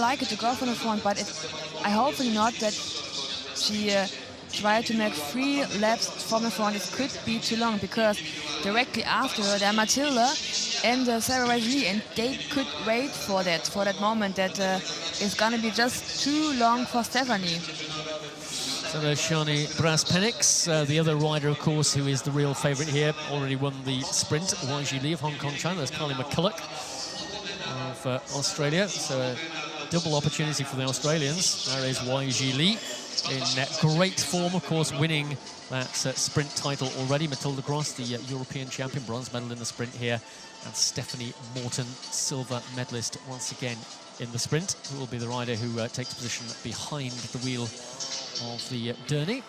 like it to go from the front, but I hopefully not that she tried to make 3 laps from the front. It could be too long because directly after her, there are Matilda and Sarah Wai Sze, and they could wait for that moment that is going to be just too long for Stephanie. So there's Shani Brass-Penix, the other rider, of course, who is the real favourite here. Already won the sprint, Wai Sze of Hong Kong, China. There's Carly McCulloch of Australia. So a double opportunity for the Australians. There is Wai Sze in great form, of course, winning that sprint title already. Matilda Gross, the European champion, bronze medal in the sprint here. And Stephanie Morton, silver medalist once again in the sprint, who will be the rider who takes position behind the wheel of the Derny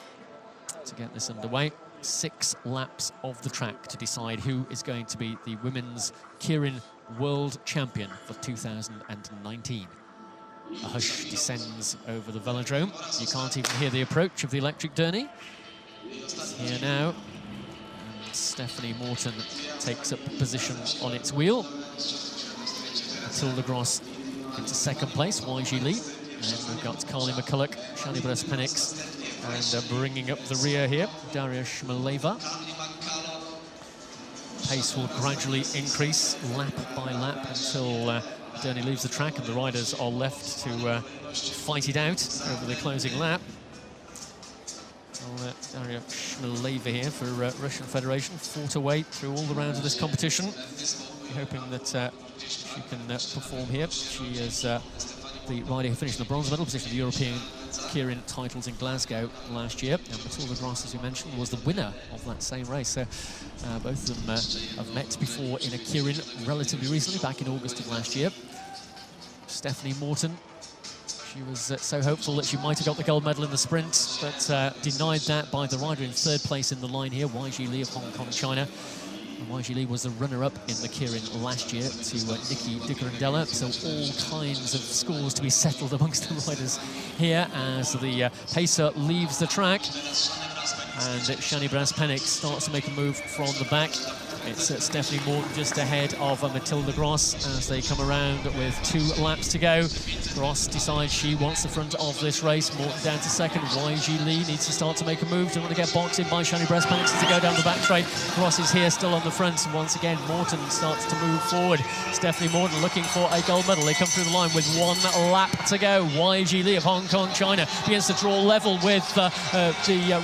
to get this underway. 6 laps of the track to decide who is going to be the women's KEIRIN World Champion for 2019. A hush descends over the velodrome. You can't even hear the approach of the electric Derny. It's here now. And Stephanie Morton takes up position on its wheel. Matilda Gross into second place, Wai Sze. And we've got Carly McCulloch, Shani Brass-Penix, and bringing up the rear here, Daria Shmileva. Pace will gradually increase lap by lap until Derny leaves the track and the riders are left to fight it out over the closing lap. Daria Shmileva here for Russian Federation, fought her way through all the rounds of this competition, hoping that she can perform here. She is the rider who finished in the bronze medal position of the European KEIRIN titles in Glasgow last year. And Matilda Gross, as you mentioned, was the winner of that same race. So both of them have met before in a KEIRIN relatively recently, back in August of last year. Stephanie Morton, she was so hopeful that she might have got the gold medal in the sprint, but denied that by the rider in 3rd place in the line here, Wai Sze of Hong Kong, China. Wai Sze was the runner-up in the KEIRIN last year to Nikki Dicarandella, so all kinds of scores to be settled amongst the riders here as the pacer leaves the track. And Shani Brass-Penix starts to make a move from the back. It's Stephanie Morton just ahead of Matilda Gross as they come around with 2 laps to go. Gross decides she wants the front of this race. Morton down to second. Wai Sze needs to start to make a move. Doesn't want to get boxed in by Shani Brass-Penix to go down the back straight. Gross is here still on the front. And once again, Morton starts to move forward. Stephanie Morton looking for a gold medal. They come through the line with 1 lap to go. Wai Sze of Hong Kong, China begins to draw level with the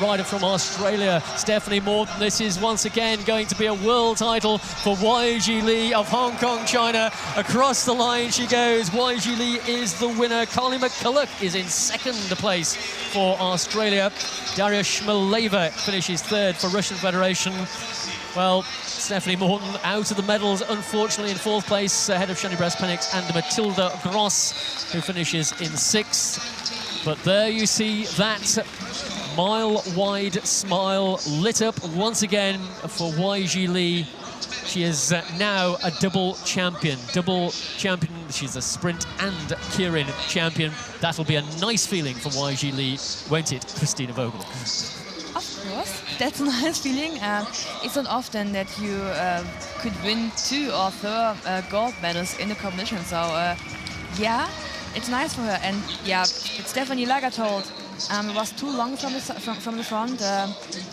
rider from Australia, Stephanie Morton. This is once again going to be a world title for Wai Sze of Hong Kong, China. Across the line she goes. Wai Sze is the winner. Carly McCulloch is in 2nd place for Australia. Daria Shmileva finishes 3rd for Russian Federation. Well, Stephanie Morton out of the medals, unfortunately, in 4th place, ahead of Shani Brass-Penix and Matilda Gross, who finishes in 6th. But there you see that mile-wide smile lit up once again for Wai Sze. She is now a double champion. She's a sprint and KEIRIN champion. That'll be a nice feeling for Wai Sze, won't it, Christina Vogel? Of course, that's a nice feeling. It's not often that you could win 2 of her gold medals in the competition. So, yeah, it's nice for her. And yeah, it's definitely, like I told, it was too long from the front,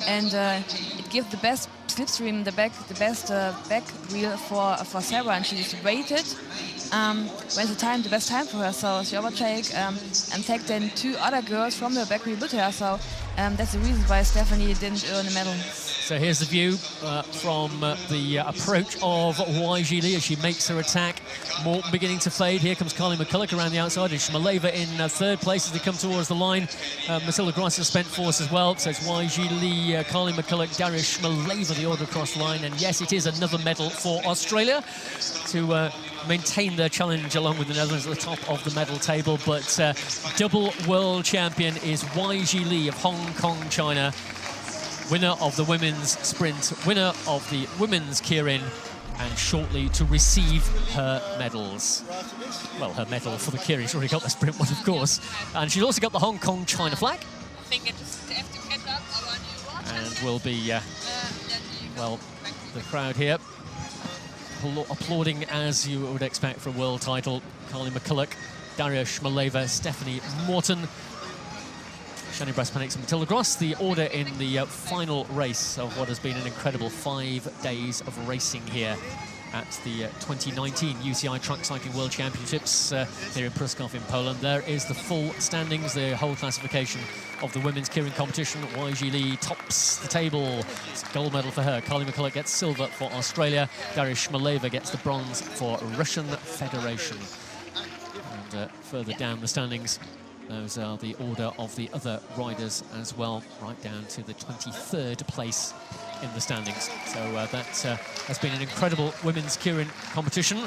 and it gives the best slipstream, the best back wheel for Sarah, and she just waited when the best time for her. So she overtake and take then 2 other girls from the back wheel with her. So that's the reason why Stephanie didn't earn a medal. So here's the view from the approach of Wai Sze as she makes her attack. Morton beginning to fade. Here comes Carly McCulloch around the outside, and Shmileva in 3rd place as they come towards the line. Matilda Gross has spent force as well. So it's Wai Sze, Carly McCulloch, Daria Shmileva, the order across line. And yes, it is another medal for Australia to maintain their challenge along with the Netherlands at the top of the medal table. But double world champion is Wai Sze of Hong Kong, China. Winner of the women's sprint, winner of the women's KEIRIN, and shortly to receive her medals. Well, her medal for the KEIRIN. She's already got the sprint one, of course. And she's also got the Hong Kong China flag. And will be, well, the crowd here applauding as you would expect for a world title. Carly McCulloch Daria Shmoleva, Stephanie Morton, Shani Braspanik and Matilda Gross. The order in the final race of what has been an incredible 5 days of racing here at the 2019 UCI Truck Cycling World Championships here in Pruszków in Poland. There is the full standings, the whole classification of the women's KEIRIN competition. Wai Sze tops the table. It's a gold medal for her. Carly McCulloch gets silver for Australia. Daria Shmoleva gets the bronze for Russian Federation. And further down the standings, those are the order of the other riders as well, right down to the 23rd place in the standings. So that has been an incredible women's KEIRIN competition.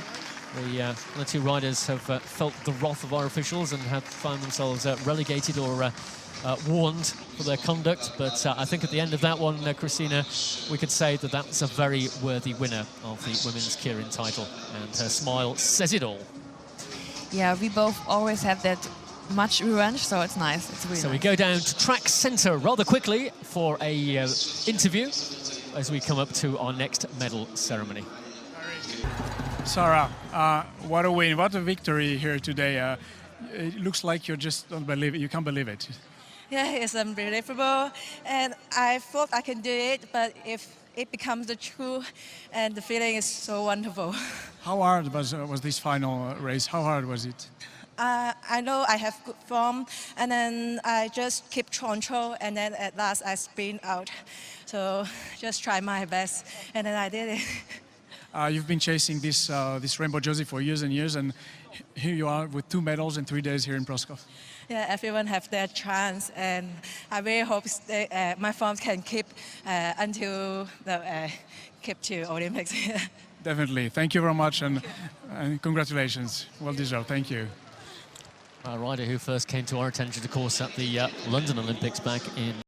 The other 2 riders have felt the wrath of our officials and have found themselves relegated or warned for their conduct. But I think at the end of that one, Christina, we could say that that's a very worthy winner of the women's KEIRIN title. And her smile says it all. Yeah, we both always have that much revenge, so it's nice. It's really so nice. We go down to track centre rather quickly for a interview as we come up to our next medal ceremony. Sarah, what a win, what a victory here today. It looks like you just don't believe it, you can't believe it. Yeah, it's unbelievable, and I thought I can do it, but if it becomes the truth, and the feeling is so wonderful. How hard was this final race? How hard was it? I know I have good form, and then I just keep control, and then at last I sprint out. So just try my best, and then I did it. You've been chasing this rainbow jersey for years and years, and here you are with 2 medals in 3 days here in Pruszków. Yeah, everyone have their chance, and I really hope that, my form can keep until the keep to Olympics. Definitely. Thank you very much, and congratulations. Well deserved. Thank you. A rider who first came to our attention, of course, at the London Olympics back in